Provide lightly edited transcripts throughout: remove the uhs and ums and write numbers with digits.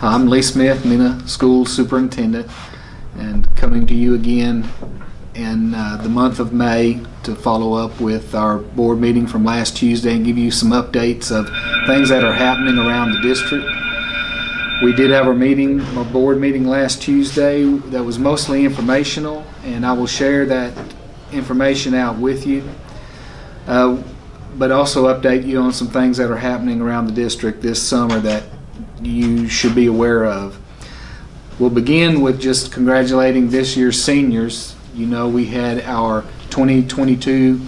I'm Lee Smith, Mena School Superintendent, and coming to you again in the month of May to follow up with our board meeting from last Tuesday and give you some updates of things that are happening around the district. We did have our board meeting last Tuesday that was mostly informational, and I will share that information out with you, but also update you on some things that are happening around the district this summer that you should be aware of. We'll begin with just congratulating this year's seniors. You know, we had our 2022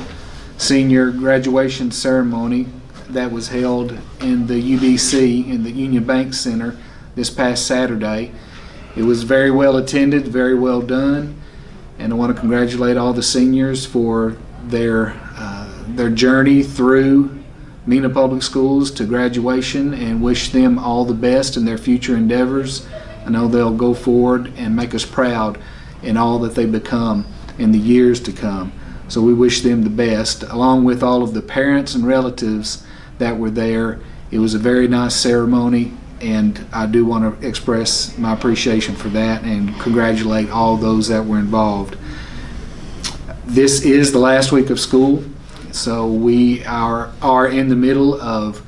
senior graduation ceremony that was held in the UBC, in the Union Bank Center, this past Saturday. It was very well attended, very well done, and I want to congratulate all the seniors for their journey through Mena Public Schools to graduation, and wish them all the best in their future endeavors. I know they'll go forward and make us proud in all that they become in the years to come. So we wish them the best, along with all of the parents and relatives that were there. It was a very nice ceremony, and I do want to express my appreciation for that and congratulate all those that were involved. This is the last week of school, so we are in the middle of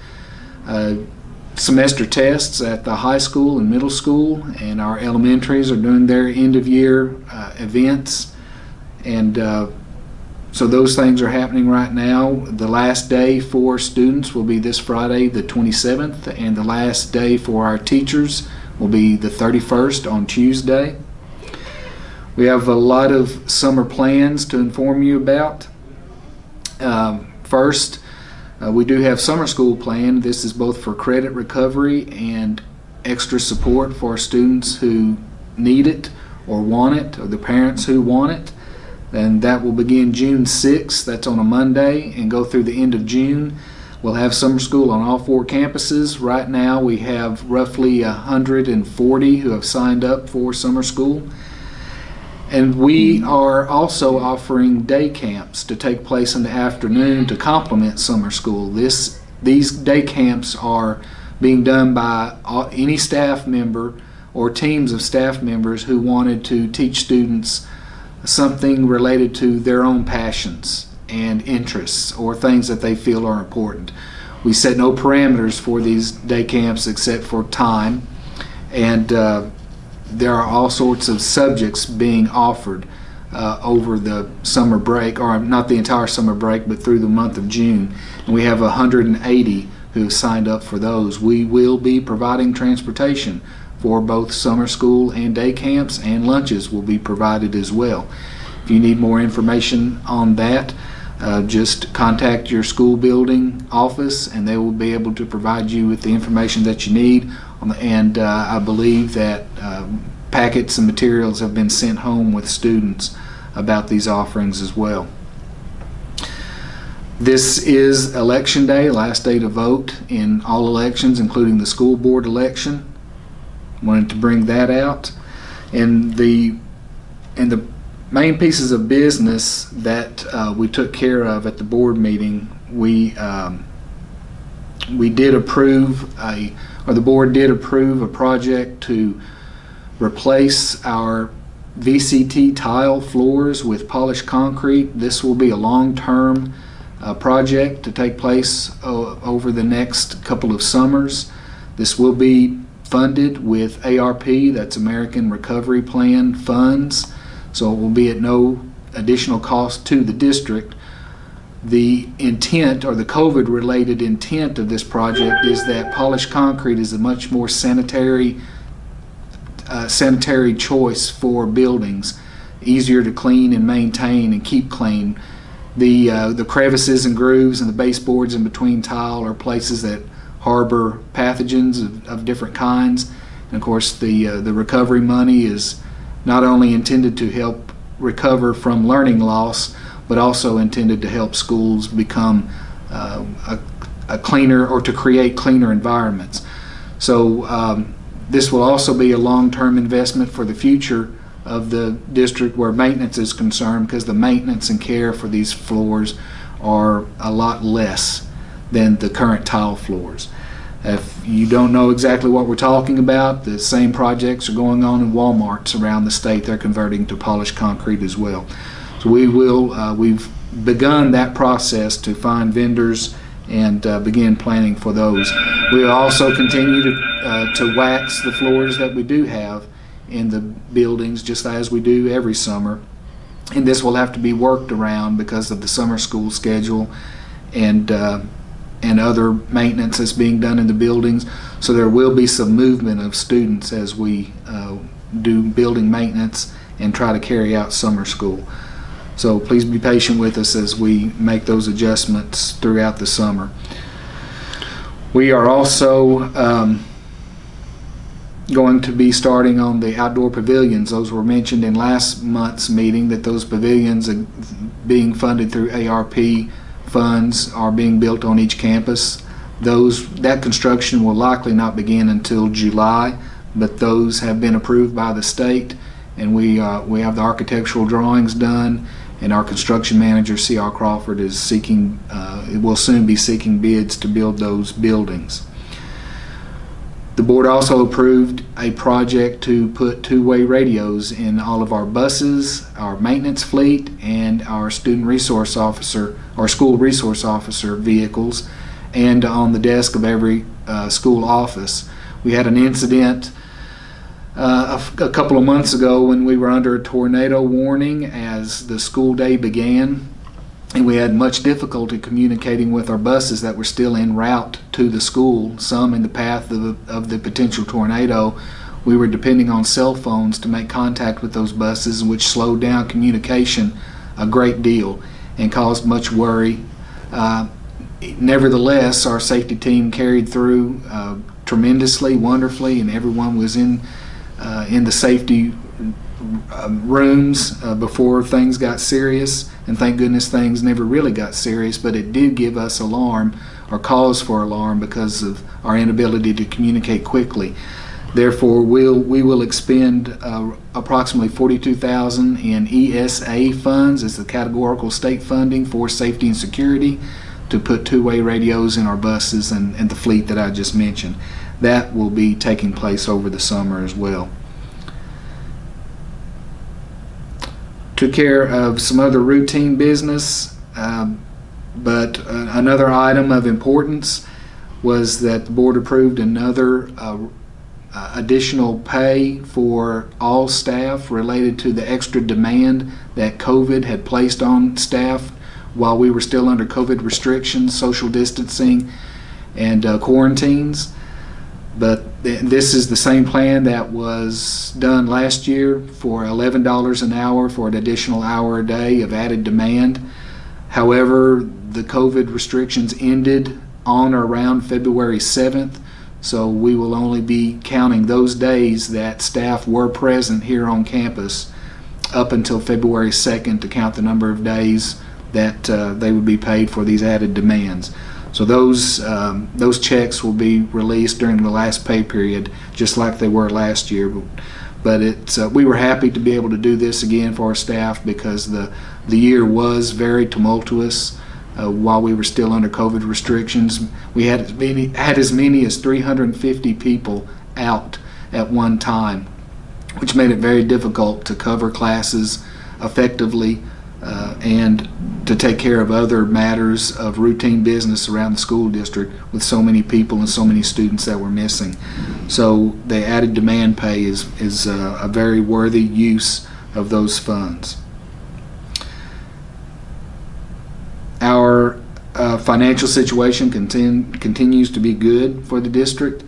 semester tests at the high school and middle school, and our elementaries are doing their end of year events, and so those things are happening right now. The last day for students will be this Friday, the 27th, and the last day for our teachers will be the 31st on Tuesday. We have a lot of summer plans to inform you about. First, we do have summer school planned. This is both for credit recovery and extra support for students who need it or want it, or the parents who want it. And that will begin June 6th. That's on a Monday, and go through the end of June. We'll have summer school on all 4 campuses. Right now we have roughly 140 who have signed up for summer school. And we are also offering day camps to take place in the afternoon to complement summer school. These day camps are being done by any staff member or teams of staff members who wanted to teach students something related to their own passions and interests, or things that they feel are important. We set no parameters for these day camps except for time, and there are all sorts of subjects being offered over the summer break, or not the entire summer break, but through the month of June. And we have 180 who have signed up for those. We will be providing transportation for both summer school and day camps, and lunches will be provided as well. If you need more information on that, just contact your school building office, and they will be able to provide you with the information that you need. And I believe that packets and materials have been sent home with students about these offerings as well. This is election day, last day to vote in all elections, including the school board election. Wanted to bring that out. And the main pieces of business that we took care of at the board meeting, we did approve the board did approve a project to replace our VCT tile floors with polished concrete. This will be a long-term project to take place over the next couple of summers. This will be funded with ARP, that's American Recovery Plan funds, so it will be at no additional cost to the district. The intent, or the COVID-related intent of this project, is that polished concrete is a much more sanitary choice for buildings, easier to clean and maintain and keep clean. The crevices and grooves and the baseboards in between tile are places that harbor pathogens of different kinds. And of course, the recovery money is not only intended to help recover from learning loss, but also intended to help schools become a cleaner, or to create cleaner environments. So this will also be a long-term investment for the future of the district where maintenance is concerned, because the maintenance and care for these floors are a lot less than the current tile floors. If you don't know exactly what we're talking about, the same projects are going on in Walmarts around the state. They're converting to polished concrete as well. So we've begun that process to find vendors and begin planning for those. We will also continue to wax the floors that we do have in the buildings, just as we do every summer. And this will have to be worked around because of the summer school schedule and other maintenance that's being done in the buildings. So there will be some movement of students as we do building maintenance and try to carry out summer school. So please be patient with us as we make those adjustments throughout the summer. We are also going to be starting on the outdoor pavilions. Those were mentioned in last month's meeting, that those pavilions are being funded through ARP funds, are being built on each campus. That construction will likely not begin until July, but those have been approved by the state, and we have the architectural drawings done, and our construction manager, C.R. Crawford, is seeking, will soon be seeking bids to build those buildings. The board also approved a project to put two-way radios in all of our buses, our maintenance fleet, and our student resource officer or school resource officer vehicles, and on the desk of every school office. We had an incident a couple of months ago when we were under a tornado warning as the school day began, and we had much difficulty communicating with our buses that were still en route to the school, some in the path of the potential tornado. We were depending on cell phones to make contact with those buses, which slowed down communication a great deal and caused much worry. Nevertheless, our safety team carried through tremendously, wonderfully, and everyone was in the safety rooms before things got serious, and thank goodness things never really got serious, but it did give us alarm or cause for alarm because of our inability to communicate quickly. Therefore, we will expend approximately $42,000 in ESA funds, as the categorical state funding for safety and security, to put two-way radios in our buses and the fleet that I just mentioned. That will be taking place over the summer as well. Took care of some other routine business, but another item of importance was that the board approved another additional pay for all staff related to the extra demand that COVID had placed on staff while we were still under COVID restrictions, social distancing, and quarantines. But this is the same plan that was done last year for $11 an hour for an additional hour a day of added demand. However, the COVID restrictions ended on or around February 7th, so we will only be counting those days that staff were present here on campus up until February 2nd to count the number of days that they would be paid for these added demands. So those checks will be released during the last pay period, just like they were last year. But we were happy to be able to do this again for our staff because the year was very tumultuous while we were still under COVID restrictions. We had as many as 350 people out at one time, which made it very difficult to cover classes effectively and to take care of other matters of routine business around the school district with so many people and so many students that were missing. So the added demand pay is a very worthy use of those funds. Our financial situation continues to be good for the district.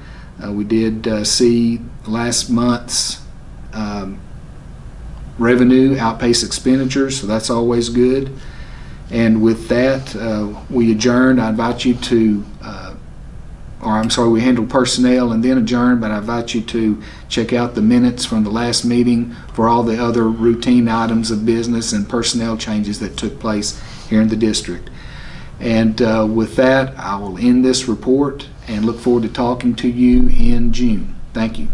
We did see last month's revenue outpace expenditures, so that's always good. And with that, we adjourned. I invite you to, we handled personnel and then adjourned, but I invite you to check out the minutes from the last meeting for all the other routine items of business and personnel changes that took place here in the district. And with that, I will end this report and look forward to talking to you in June. Thank you.